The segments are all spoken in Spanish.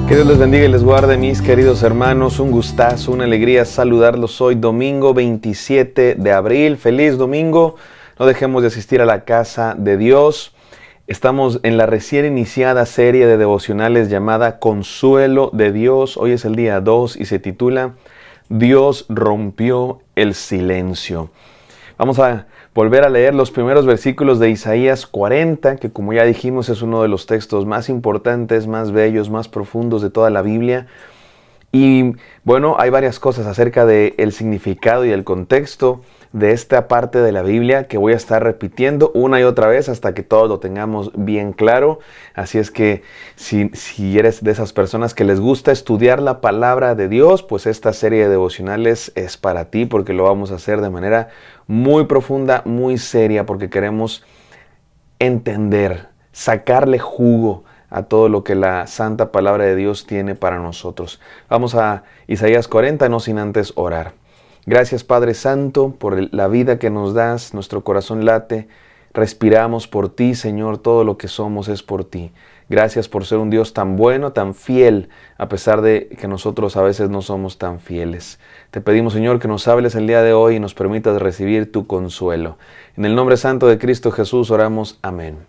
Que Dios les bendiga y les guarde, mis queridos hermanos. Un gustazo, una alegría saludarlos hoy, domingo 27 de abril. ¡Feliz domingo! No dejemos de asistir a la casa de Dios. Estamos en la recién iniciada serie de devocionales llamada Consuelo de Dios. Hoy es el día 2 y se titula Dios rompió el silencio. Vamos a volver a leer los primeros versículos de Isaías 40, que como ya dijimos es uno de los textos más importantes, más bellos, más profundos de toda la Biblia. Y bueno, hay varias cosas acerca del significado y el contexto de esta parte de la Biblia que voy a estar repitiendo una y otra vez hasta que todos lo tengamos bien claro. Así es que si eres de esas personas que les gusta estudiar la palabra de Dios, pues esta serie de devocionales es para ti, porque lo vamos a hacer de manera muy profunda, muy seria, porque queremos entender, sacarle jugo a todo lo que la santa palabra de Dios tiene para nosotros. Vamos a Isaías 40, no sin antes orar. Gracias, Padre Santo, por la vida que nos das. Nuestro corazón late, respiramos por ti, Señor. Todo lo que somos es por ti. Gracias por ser un Dios tan bueno, tan fiel, a pesar de que nosotros a veces no somos tan fieles. Te pedimos, Señor, que nos hables el día de hoy y nos permitas recibir tu consuelo. En el nombre santo de Cristo Jesús oramos. Amén.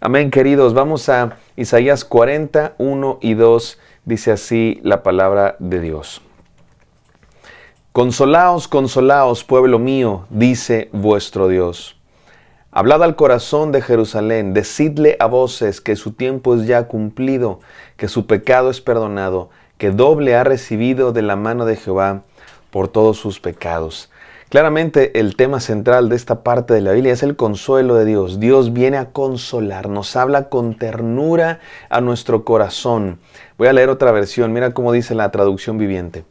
Amén, queridos. Vamos a Isaías 40, 1 y 2. Dice así la palabra de Dios. Consolaos, consolaos, pueblo mío, dice vuestro Dios. Hablad al corazón de Jerusalén, decidle a voces que su tiempo es ya cumplido, que su pecado es perdonado, que doble ha recibido de la mano de Jehová por todos sus pecados. Claramente el tema central de esta parte de la Biblia es el consuelo de Dios. Dios viene a consolar, nos habla con ternura a nuestro corazón. Voy a leer otra versión, mira cómo dice la traducción viviente.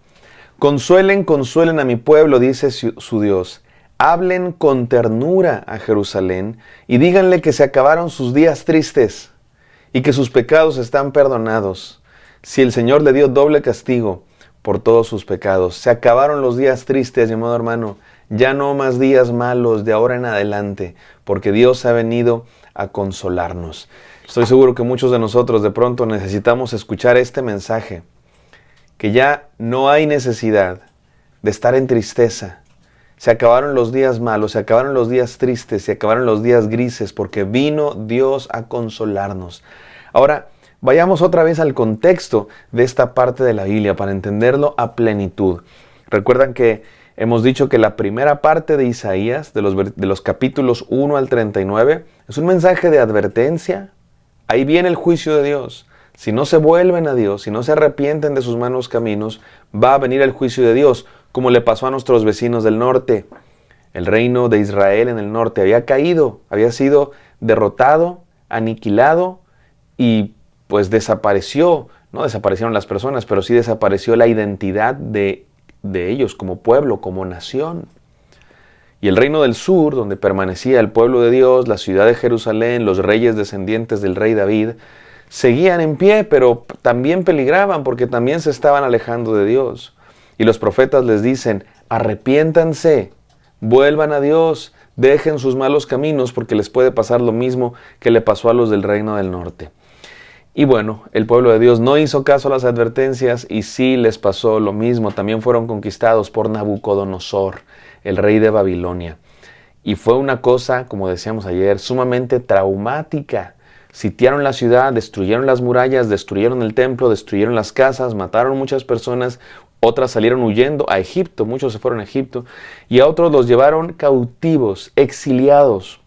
Consuelen, consuelen a mi pueblo, dice su Dios. Hablen con ternura a Jerusalén y díganle que se acabaron sus días tristes y que sus pecados están perdonados. Si el Señor le dio doble castigo por todos sus pecados, se acabaron los días tristes, mi amado hermano. Ya no más días malos de ahora en adelante, porque Dios ha venido a consolarnos. Estoy seguro que muchos de nosotros de pronto necesitamos escuchar este mensaje, que ya no hay necesidad de estar en tristeza. Se acabaron los días malos, se acabaron los días tristes, se acabaron los días grises, porque vino Dios a consolarnos. Ahora, vayamos otra vez al contexto de esta parte de la Biblia para entenderlo a plenitud. Recuerdan que hemos dicho que la primera parte de Isaías, de los capítulos 1 al 39, es un mensaje de advertencia. Ahí viene el juicio de Dios. Si no se vuelven a Dios, si no se arrepienten de sus malos caminos, va a venir el juicio de Dios, como le pasó a nuestros vecinos del norte. El reino de Israel en el norte había caído, había sido derrotado, aniquilado y pues desapareció. No desaparecieron las personas, pero sí desapareció la identidad de ellos como pueblo, como nación. Y el reino del sur, donde permanecía el pueblo de Dios, la ciudad de Jerusalén, los reyes descendientes del rey David, seguían en pie, pero también peligraban porque también se estaban alejando de Dios. Y los profetas les dicen, arrepiéntanse, vuelvan a Dios, dejen sus malos caminos porque les puede pasar lo mismo que le pasó a los del reino del norte. Y bueno, el pueblo de Dios no hizo caso a las advertencias y sí les pasó lo mismo. También fueron conquistados por Nabucodonosor, el rey de Babilonia. Y fue una cosa, como decíamos ayer, sumamente traumática. Sitiaron la ciudad, destruyeron las murallas, destruyeron el templo, destruyeron las casas, mataron muchas personas, otras salieron huyendo a Egipto, muchos se fueron a Egipto, y a otros los llevaron cautivos, exiliados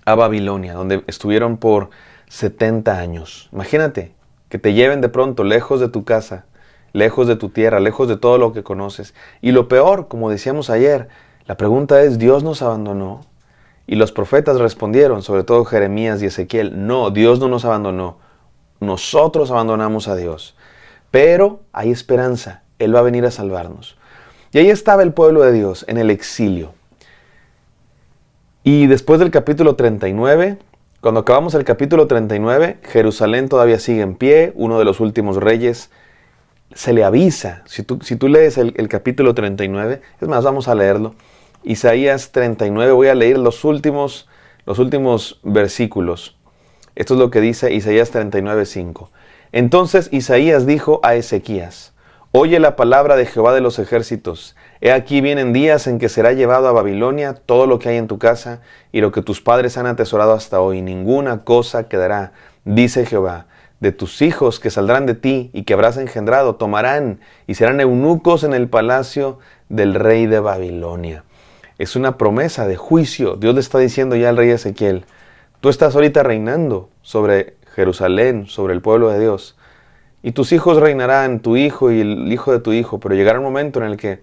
a Babilonia, donde estuvieron por 70 años. Imagínate que te lleven de pronto lejos de tu casa, lejos de tu tierra, lejos de todo lo que conoces. Y lo peor, como decíamos ayer, la pregunta es, ¿Dios nos abandonó? Y los profetas respondieron, sobre todo Jeremías y Ezequiel, no, Dios no nos abandonó, nosotros abandonamos a Dios. Pero hay esperanza, Él va a venir a salvarnos. Y ahí estaba el pueblo de Dios en el exilio. Y después del capítulo 39, cuando acabamos el capítulo 39, Jerusalén todavía sigue en pie, uno de los últimos reyes se le avisa, si tú lees el capítulo 39, es más, vamos a leerlo, Isaías 39, voy a leer los últimos versículos. Esto es lo que dice Isaías 39:5. Entonces Isaías dijo a Ezequías: Oye la palabra de Jehová de los ejércitos. He aquí vienen días en que será llevado a Babilonia todo lo que hay en tu casa y lo que tus padres han atesorado hasta hoy. Ninguna cosa quedará, dice Jehová. De tus hijos que saldrán de ti y que habrás engendrado, tomarán y serán eunucos en el palacio del rey de Babilonia. Es una promesa de juicio. Dios le está diciendo ya al rey Ezequiel: tú estás ahorita reinando sobre Jerusalén, sobre el pueblo de Dios. Y tus hijos reinarán, tu hijo y el hijo de tu hijo. Pero llegará un momento en el que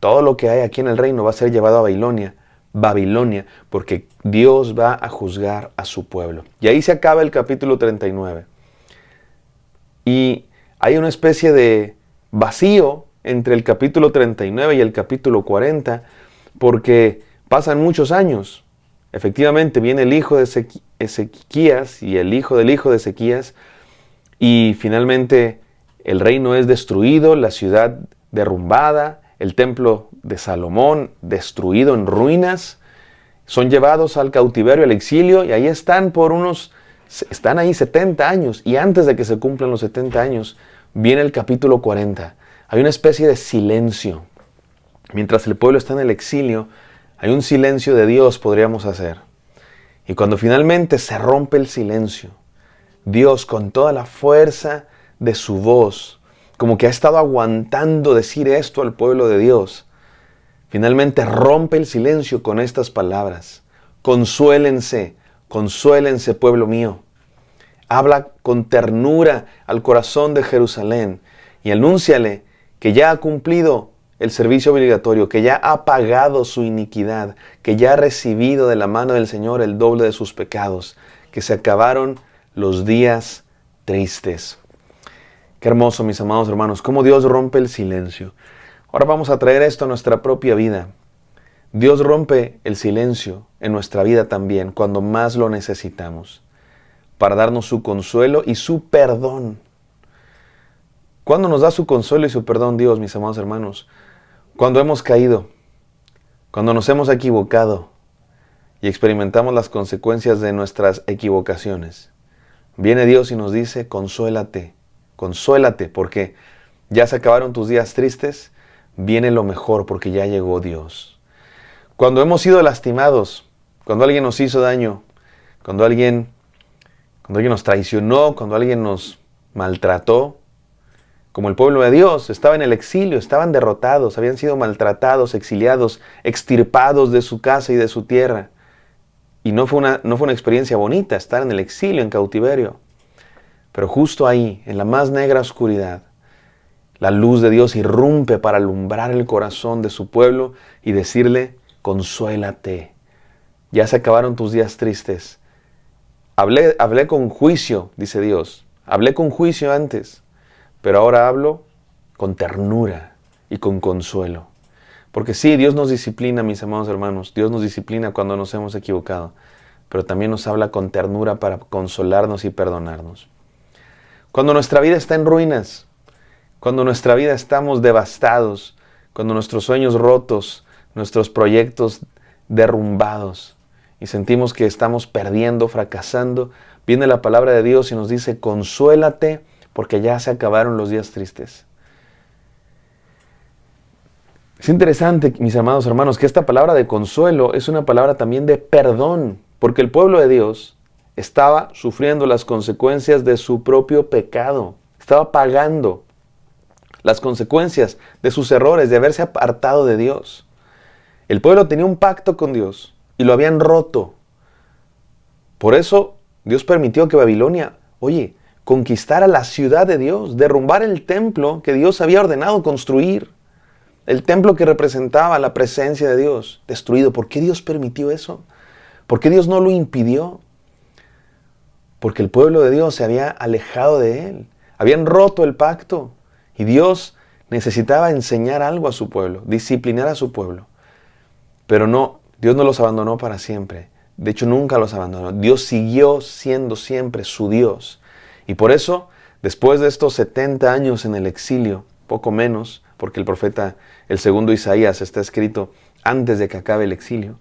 todo lo que hay aquí en el reino va a ser llevado a Babilonia, porque Dios va a juzgar a su pueblo. Y ahí se acaba el capítulo 39. Y hay una especie de vacío entre el capítulo 39 y el capítulo 40, porque pasan muchos años. Efectivamente, viene el hijo de Ezequías y el hijo del hijo de Ezequías, y finalmente el reino es destruido, la ciudad derrumbada, el templo de Salomón destruido en ruinas, son llevados al cautiverio, al exilio, y ahí están están ahí 70 años, y antes de que se cumplan los 70 años, viene el capítulo 40. Hay una especie de silencio. Mientras el pueblo está en el exilio, hay un silencio de Dios, podríamos hacer. Y cuando finalmente se rompe el silencio, Dios, con toda la fuerza de su voz, como que ha estado aguantando decir esto al pueblo de Dios, finalmente rompe el silencio con estas palabras: consuélense, consuélense, pueblo mío. Habla con ternura al corazón de Jerusalén y anúnciale que ya ha cumplido el servicio obligatorio, que ya ha pagado su iniquidad, que ya ha recibido de la mano del Señor el doble de sus pecados, que se acabaron los días tristes. Qué hermoso, mis amados hermanos, cómo Dios rompe el silencio. Ahora vamos a traer esto a nuestra propia vida. Dios rompe el silencio en nuestra vida también, cuando más lo necesitamos, para darnos su consuelo y su perdón. ¿Cuándo nos da su consuelo y su perdón Dios, mis amados hermanos? Cuando hemos caído, cuando nos hemos equivocado y experimentamos las consecuencias de nuestras equivocaciones. Viene Dios y nos dice: consuélate, consuélate, porque ya se acabaron tus días tristes, viene lo mejor, porque ya llegó Dios. Cuando hemos sido lastimados, cuando alguien nos hizo daño, cuando alguien nos traicionó, cuando alguien nos maltrató, como el pueblo de Dios estaba en el exilio, estaban derrotados, habían sido maltratados, exiliados, extirpados de su casa y de su tierra. Y no fue una experiencia bonita estar en el exilio, en cautiverio. Pero justo ahí, en la más negra oscuridad, la luz de Dios irrumpe para alumbrar el corazón de su pueblo y decirle: consuélate, ya se acabaron tus días tristes. Hablé con juicio, dice Dios. Hablé con juicio antes, pero ahora hablo con ternura y con consuelo. Porque sí, Dios nos disciplina, mis amados hermanos. Dios nos disciplina cuando nos hemos equivocado. Pero también nos habla con ternura para consolarnos y perdonarnos. Cuando nuestra vida está en ruinas, cuando nuestra vida estamos devastados, cuando nuestros sueños rotos, nuestros proyectos derrumbados y sentimos que estamos perdiendo, fracasando, viene la palabra de Dios y nos dice: consuélate, porque ya se acabaron los días tristes. Es interesante, mis amados hermanos, que esta palabra de consuelo es una palabra también de perdón, porque el pueblo de Dios estaba sufriendo las consecuencias de su propio pecado, estaba pagando las consecuencias de sus errores, de haberse apartado de Dios. El pueblo tenía un pacto con Dios y lo habían roto. Por eso Dios permitió que Babilonia, conquistara la ciudad de Dios, derrumbar el templo que Dios había ordenado construir. El templo que representaba la presencia de Dios, destruido. ¿Por qué Dios permitió eso? ¿Por qué Dios no lo impidió? Porque el pueblo de Dios se había alejado de Él. Habían roto el pacto. Y Dios necesitaba enseñar algo a su pueblo, disciplinar a su pueblo. Pero no, Dios no los abandonó para siempre. De hecho, nunca los abandonó. Dios siguió siendo siempre su Dios. Y por eso, después de estos 70 años en el exilio, poco menos, porque el profeta, el segundo Isaías, está escrito antes de que acabe el exilio.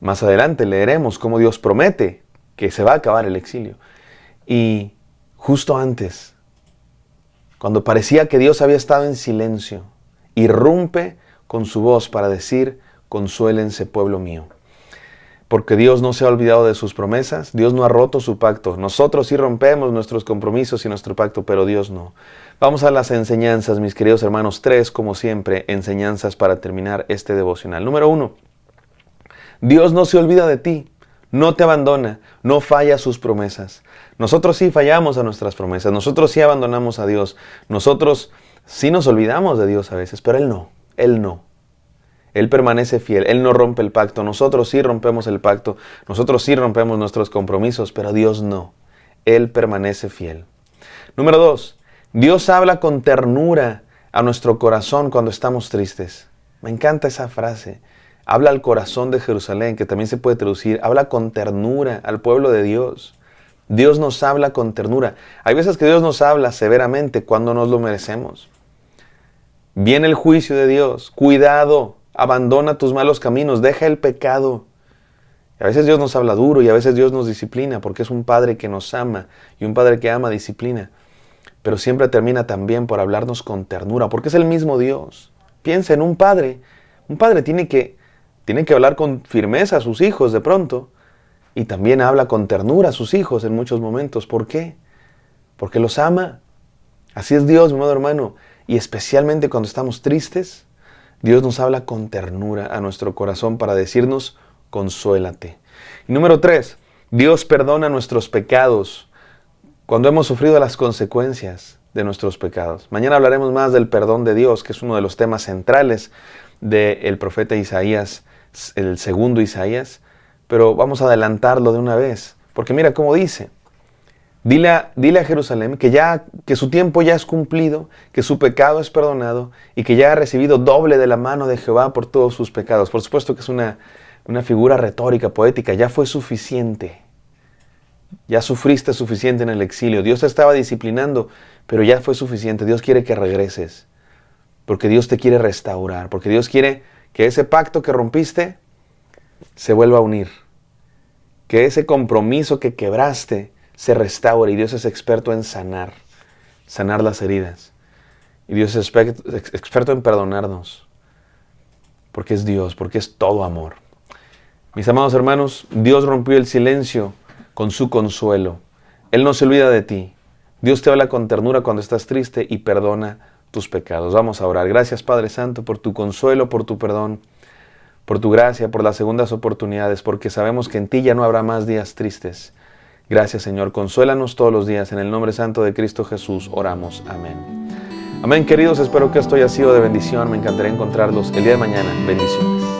Más adelante leeremos cómo Dios promete que se va a acabar el exilio. Y justo antes, cuando parecía que Dios había estado en silencio, irrumpe con su voz para decir: consuélense, pueblo mío. Porque Dios no se ha olvidado de sus promesas, Dios no ha roto su pacto. Nosotros sí rompemos nuestros compromisos y nuestro pacto, pero Dios no. Vamos a las enseñanzas, mis queridos hermanos. 3, como siempre, enseñanzas para terminar este devocional. Número 1, Dios no se olvida de ti, no te abandona, no falla a sus promesas. Nosotros sí fallamos a nuestras promesas, nosotros sí abandonamos a Dios, nosotros sí nos olvidamos de Dios a veces, pero Él no, Él no. Él permanece fiel, Él no rompe el pacto, nosotros sí rompemos el pacto, nosotros sí rompemos nuestros compromisos, pero Dios no, Él permanece fiel. Número 2, Dios habla con ternura a nuestro corazón cuando estamos tristes. Me encanta esa frase. Habla al corazón de Jerusalén, que también se puede traducir, habla con ternura al pueblo de Dios. Dios nos habla con ternura. Hay veces que Dios nos habla severamente cuando nos lo merecemos. Viene el juicio de Dios. Cuidado, abandona tus malos caminos, deja el pecado. Y a veces Dios nos habla duro y a veces Dios nos disciplina porque es un Padre que nos ama y un Padre que ama disciplina. Pero siempre termina también por hablarnos con ternura porque es el mismo Dios. Piensa en un padre. Un padre tiene que hablar con firmeza a sus hijos de pronto. Y también habla con ternura a sus hijos en muchos momentos. ¿Por qué? Porque los ama. Así es Dios, mi amado hermano. Y especialmente cuando estamos tristes, Dios nos habla con ternura a nuestro corazón para decirnos: consuélate. Y número 3, Dios perdona nuestros pecados cuando hemos sufrido las consecuencias de nuestros pecados. Mañana hablaremos más del perdón de Dios, que es uno de los temas centrales del profeta Isaías, el segundo Isaías, pero vamos a adelantarlo de una vez, porque mira cómo dice: dile a Jerusalén que su tiempo ya es cumplido, que su pecado es perdonado y que ya ha recibido doble de la mano de Jehová por todos sus pecados. Por supuesto que es una figura retórica, poética. Ya fue suficiente. Ya sufriste suficiente en el exilio. Dios te estaba disciplinando, pero ya fue suficiente. Dios quiere que regreses, porque Dios te quiere restaurar, porque Dios quiere que ese pacto que rompiste se vuelva a unir, que ese compromiso que quebraste se restaure. Y Dios es experto en sanar las heridas. Y Dios es experto en perdonarnos, porque es Dios, porque es todo amor. Mis amados hermanos, Dios rompió el silencio con su consuelo. Él no se olvida de ti. Dios te habla con ternura cuando estás triste y perdona tus pecados. Vamos a orar. Gracias, Padre Santo, por tu consuelo, por tu perdón, por tu gracia, por las segundas oportunidades, porque sabemos que en ti ya no habrá más días tristes. Gracias, Señor. Consuélanos todos los días. En el nombre santo de Cristo Jesús oramos. Amén. Amén, queridos. Espero que esto haya sido de bendición. Me encantaría encontrarlos el día de mañana. Bendiciones.